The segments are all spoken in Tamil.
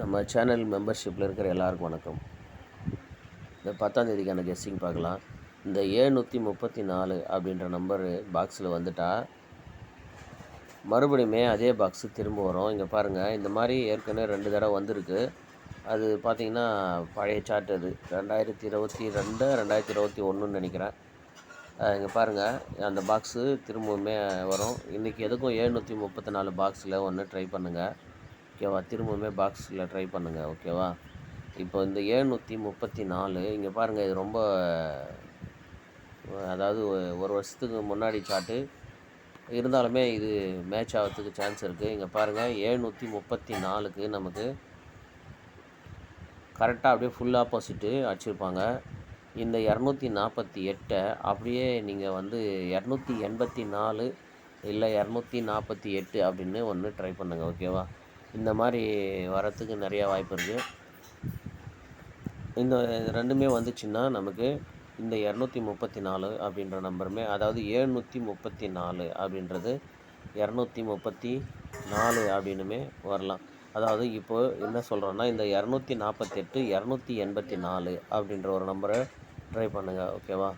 நம்ம சேனல் மெம்பர்ஷிப்பில் இருக்கிற எல்லாருக்கும் வணக்கம். இந்த 10ஆம் தேதிக்கான கெஸ்ஸிங் பார்க்கலாம். இந்த 734 அப்படின்ற நம்பரு பாக்ஸில் வந்துட்டா மறுபடியுமே அதே பாக்ஸு திரும்ப வரும். இங்கே பாருங்கள், இந்த மாதிரி ஏற்கனவே 2 தடவை வந்திருக்கு. அது பார்த்திங்கன்னா பழைய சார்ட். அது 2022 2021 நினைக்கிறேன். இங்கே பாருங்கள், அந்த பாக்ஸு திரும்பவுமே வரும். இன்றைக்கி எதுக்கும் 734 பாக்ஸில் ஒன்று ட்ரை பண்ணுங்கள், ஓகேவா? திரும்பவுமே பாக்ஸில் ட்ரை பண்ணுங்கள், ஓகேவா? இப்போ இந்த 734 இங்கே பாருங்கள், இது ரொம்ப அதாவது ஒரு வருஷத்துக்கு முன்னாடி சார்ட்டு இருந்தாலுமே இது மேட்ச் ஆகிறதுக்கு சான்ஸ் இருக்குது. இங்கே பாருங்கள், 734க்கு நமக்கு கரெக்டாக அப்படியே ஃபுல் ஆப்போசிட்டு அடிச்சிருப்பாங்க. இந்த 248 அப்படியே நீங்கள் வந்து 284 இல்லை 248 அப்படின்னு ஒன்று ட்ரை பண்ணுங்கள், ஓகேவா? இந்த மாதிரி வரத்துக்கு நிறையா வாய்ப்பு இருக்குது. இந்த ரெண்டுமே வந்துச்சுன்னா நமக்கு இந்த 234 அப்படின்ற நம்பருமே, அதாவது 734 அப்படின்றது 234 அப்படின்னுமே வரலாம். அதாவது இப்போது என்ன சொல்கிறோன்னா, இந்த 248 284 அப்படின்ற ஒரு நம்பரை ட்ரை பண்ணுங்கள், ஓகேவா?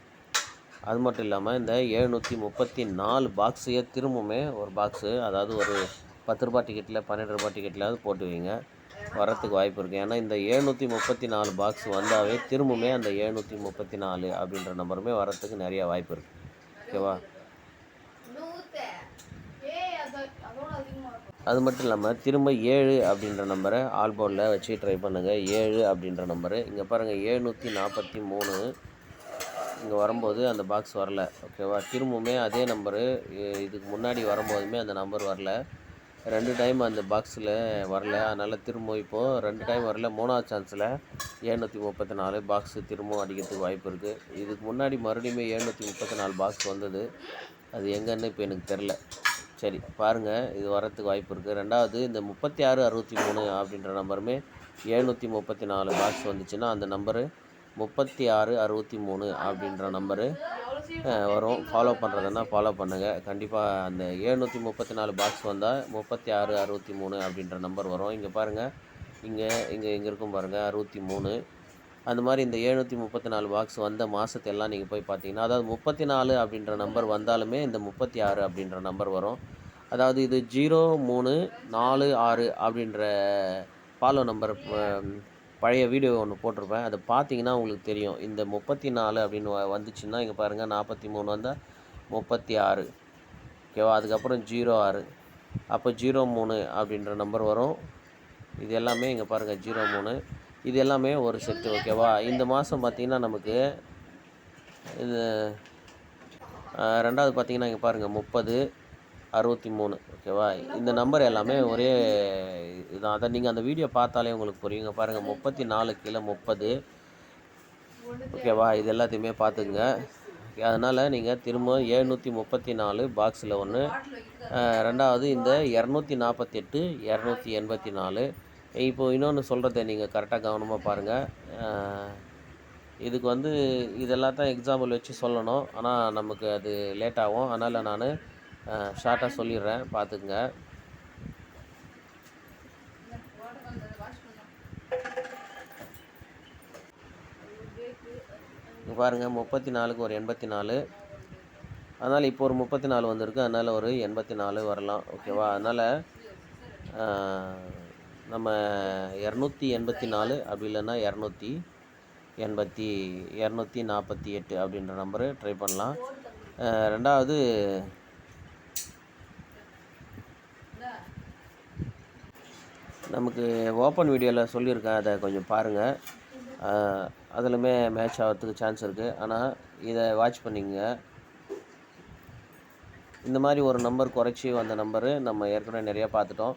அது மட்டும் இல்லாமல் இந்த 734 பாக்ஸையே திரும்பவுமே ஒரு பாக்ஸு, அதாவது ஒரு 10 ரூபா டிக்கெட்டில் 12 ரூபா டிக்கெட்லாவது போட்டு வைங்க, வரத்துக்கு வாய்ப்பு இருக்குது. ஏன்னா இந்த 734 பாக்ஸ் வந்தாவே திரும்பவுமே அந்த 734 அப்படின்ற நம்பருமே வரத்துக்கு நிறையா வாய்ப்பு இருக்குது, ஓகேவா? அது மட்டும் இல்லாமல் திரும்ப 7 அப்படின்ற நம்பரை ஆல் போர்டில் வச்சு ட்ரை பண்ணுங்கள். 7 அப்படின்ற நம்பரு இங்கே பாருங்கள், 743 இங்கே வரும்போது அந்த பாக்ஸ் வரல, ஓகேவா? திரும்பவுமே அதே நம்பரு இதுக்கு முன்னாடி வரும்போதுமே அந்த நம்பர் வரல. 2 டைம் அந்த பாக்ஸில் வரல. அதனால் திரும்ப இப்போது 2 டைம் வரல, 3ஆவது சான்ஸில் 734 பாக்ஸு திரும்பவும் அடிக்கிறதுக்கு வாய்ப்பு இருக்குது. இதுக்கு முன்னாடி மறுபடியும் 734 பாக்ஸ் வந்தது, அது எங்கன்னு இப்போ எனக்கு தெரில. சரி பாருங்கள், இது வரத்துக்கு வாய்ப்பு இருக்குது. ரெண்டாவது இந்த 3663 அப்படின்ற நம்பருமே 734 பாக்ஸ் வந்துச்சுன்னா அந்த நம்பரு 3663 அப்படின்ற நம்பரு வரும். ஃபாலோ பண்ணுறதுன்னா ஃபாலோ பண்ணுங்கள். கண்டிப்பாக அந்த 734 பாக்ஸ் வந்தால் 3663 அப்படின்ற நம்பர் வரும். இங்கே பாருங்கள், இங்கே இருக்கும் பாருங்கள், 63. அந்த மாதிரி இந்த 734 பாக்ஸ் வந்த மாதத்தெல்லாம் நீங்கள் போய் பார்த்தீங்கன்னா, அதாவது 34 அப்படின்ற நம்பர் வந்தாலுமே இந்த 36 அப்படின்ற நம்பர் வரும். அதாவது இது 0346 அப்படின்ற ஃபாலோ நம்பர் பழைய வீடியோ ஒன்று போட்டிருப்பேன், அதை பார்த்தீங்கன்னா உங்களுக்கு தெரியும். இந்த 34 அப்படின்னு வந்துச்சுன்னா இங்கே பாருங்கள், 43 வந்தால் 36, ஓகேவா? அதுக்கப்புறம் 06, அப்போ 03 அப்படின்ற நம்பர் வரும். இது எல்லாமே இங்கே பாருங்கள் 03, இது எல்லாமே ஒரு செட்டு, ஓகேவா? இந்த மாதம் பார்த்திங்கன்னா நமக்கு இது ரெண்டாவது பார்த்திங்கன்னா இங்கே பாருங்கள் 30 63, ஓகேவா? இந்த நம்பர் எல்லாமே ஒரே இதுதான். அதை நீங்கள் அந்த வீடியோ பார்த்தாலே உங்களுக்கு புரியுங்க. பாருங்கள், 34 கீழே 30, ஓகேவா? இது எல்லாத்தையுமே பார்த்துக்குங்க. அதனால் நீங்கள் திரும்ப 734 பாக்ஸில் ஒன்று, ரெண்டாவது இந்த 248 284. இப்போது இன்னொன்று சொல்கிறத நீங்கள் கரெக்டாக கவனமாக பாருங்கள். இதுக்கு வந்து இதெல்லாம் தான் எக்ஸாம்பிள் வச்சு சொல்லணும், ஆனால் நமக்கு அது லேட் ஆகும். அதனால் நான் ஷார்ட்டாக சொல்லிடுறேன், பார்த்துக்குங்க. இங்கே பாருங்கள், 34க்கு ஒரு 84, அதனால் இப்போ ஒரு 34 வந்திருக்கு, அதனால் ஒரு 84 வரலாம், ஓகேவா? அதனால் நம்ம 284 அப்படி இல்லைன்னா 248 அப்படின்ற நம்பரு ட்ரை பண்ணலாம். ரெண்டாவது நமக்கு ஓப்பன் வீடியோவில் சொல்லியிருக்கேன், அதை கொஞ்சம் பாருங்கள். அதிலுமே மேட்ச் ஆகிறதுக்கு சான்ஸ் இருக்குது. ஆனால் இதை வாட்ச் பண்ணிங்க. இந்த மாதிரி ஒரு நம்பர் குறைச்சி வந்த நம்பரு நம்ம ஏற்கனவே நிறையா பார்த்துட்டோம்.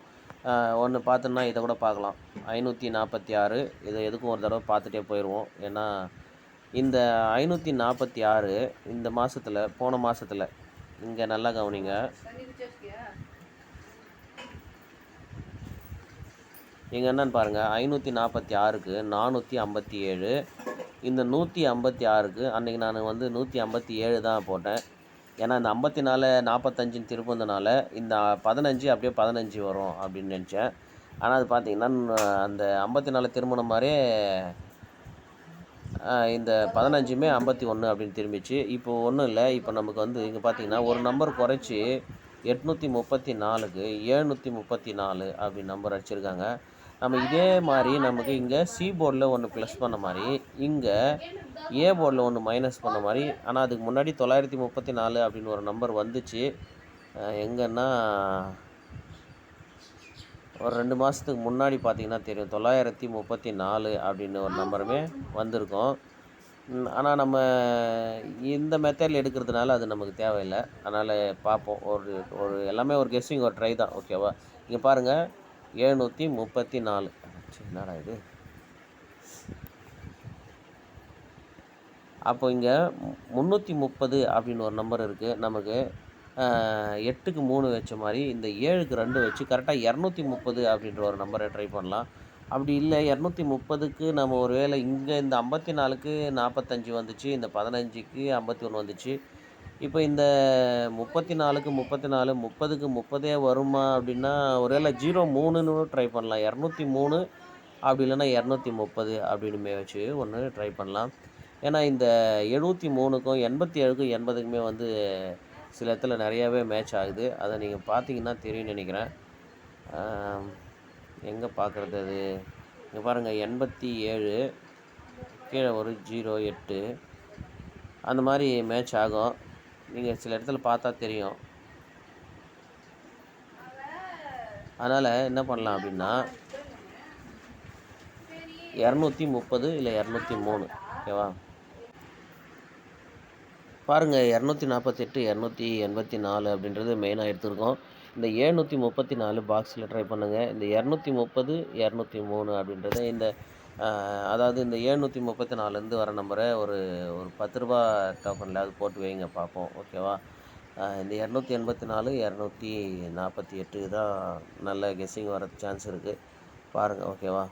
ஒன்று பார்த்தோன்னா இதை கூட பார்க்கலாம், 546. இதை எதுக்கும் ஒரு தடவை பார்த்துட்டே போயிடுவோம். ஏன்னா இந்த 546 இந்த மாதத்தில், போன மாதத்தில், இங்கே நல்லா கவனிங்க, இங்கே என்னன்னு பாருங்கள், 546க்கு 457, இந்த 156க்கு அன்றைக்கி நான் வந்து 157 தான் போட்டேன். ஏன்னா இந்த 54 45 திருப்பந்தனால இந்த 15 அப்படியே 15 வரும் அப்படின்னு நினச்சேன். ஆனால் அது பார்த்தீங்கன்னா அந்த 54 திரும்பின மாதிரியே இந்த 15மே 51 அப்படின்னு திரும்பிச்சு. இப்போ ஒன்றும் இல்லை. இப்போ நமக்கு வந்து இங்கே பார்த்தீங்கன்னா ஒரு நம்பர் குறைச்சி 834க்கு 734 அப்படின்னு நம்பர் அடிச்சிருக்காங்க. நம்ம இதே மாதிரி நமக்கு இங்கே சி போர்டில் ஒன்று ப்ளஸ் பண்ண மாதிரி, இங்கே ஏ போர்டில் ஒன்று மைனஸ் பண்ண மாதிரி. ஆனால் அதுக்கு முன்னாடி 934 அப்படின்னு ஒரு நம்பர் வந்துச்சு. எங்கன்னா ஒரு 2 மாதத்துக்கு முன்னாடி பார்த்தீங்கன்னா தெரியும், 934 அப்படின்னு ஒரு நம்பருமே வந்திருக்கும். ஆனால் நம்ம இந்த மெத்தடில் எடுக்கிறதுனால அது நமக்கு தேவையில்லை. அதனால் பார்ப்போம். ஒரு ஒரு எல்லாமே ஒரு கெஸ்ஸிங், ஒரு ட்ரை தான். ஓகேவா? இங்கே பாருங்கள் 734. என்னடா இது? அப்போ இங்கே 330 அப்படின்னு ஒரு நம்பர் இருக்குது. நமக்கு 8க்கு 3 வச்ச மாதிரி இந்த 7க்கு 2 வச்சு கரெக்டாக 230 அப்படின்ற ஒரு நம்பரை ட்ரை பண்ணலாம். அப்படி இல்லை 230க்கு நம்ம ஒரு வேளை இங்கே இந்த 54க்கு 45 வந்துச்சு, இந்த 15க்கு 51 வந்துச்சு. இப்போ இந்த 34க்கு 34, 30க்கு 30 வருமா அப்படின்னா ஒரு வேளை 03ன்னு ட்ரை பண்ணலாம். 203 அப்படி இல்லைன்னா 230 அப்படின்னுமே வச்சு ஒன்று ட்ரை பண்ணலாம். ஏன்னா இந்த 73க்கும் 87க்கும் 80க்குமே வந்து சில இடத்துல நிறையாவே மேட்ச் ஆகுது. அதை நீங்கள் பார்த்தீங்கன்னா தெரியும்னு நினைக்கிறேன். எங்கே பார்க்குறது அது? இங்கே பாருங்கள் 87 கீழே ஒரு 08 அந்த மாதிரி மேட்ச் ஆகும். நீங்கள் சில இடத்துல பார்த்தா தெரியும். அதனால் என்ன பண்ணலாம் அப்படின்னா 230 இல்லை 203. ஓகேவா? பாருங்கள் 248 284 அப்படின்றது மெயினாக எடுத்துருக்கோம். இந்த 734 பாக்ஸில் ட்ரை பண்ணுங்கள். இந்த 230 203 அப்படின்றத இந்த அதாவது இந்த 734லேருந்து வர நம்பரை ஒரு ஒரு 10 ரூபா டோக்கனில் அது போட்டு வைங்க பார்ப்போம். ஓகேவா? இந்த 284 248 தான் நல்ல கெஸ்ஸிங் வர சான்ஸ் இருக்குது. பாருங்கள். ஓகேவா?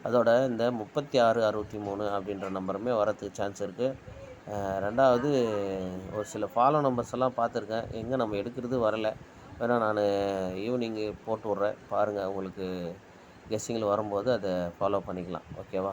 அதோட இந்த 36 63 அப்படின்ற நம்பருமே வரதுக்கு சான்ஸ் இருக்குது. ரெண்டாவது ஒரு சில ஃபாலோ நம்பர்ஸ் எல்லாம் பார்த்துருக்கேன். எங்கே நம்ம எடுக்கிறது வரலை. வேணால் நான் ஈவினிங்கு போட்டு விட்றேன். பாருங்கள், உங்களுக்கு கெஸ்ஸிங்கில் வரும்போது அதை ஃபாலோ பண்ணிக்கலாம். ஓகேவா?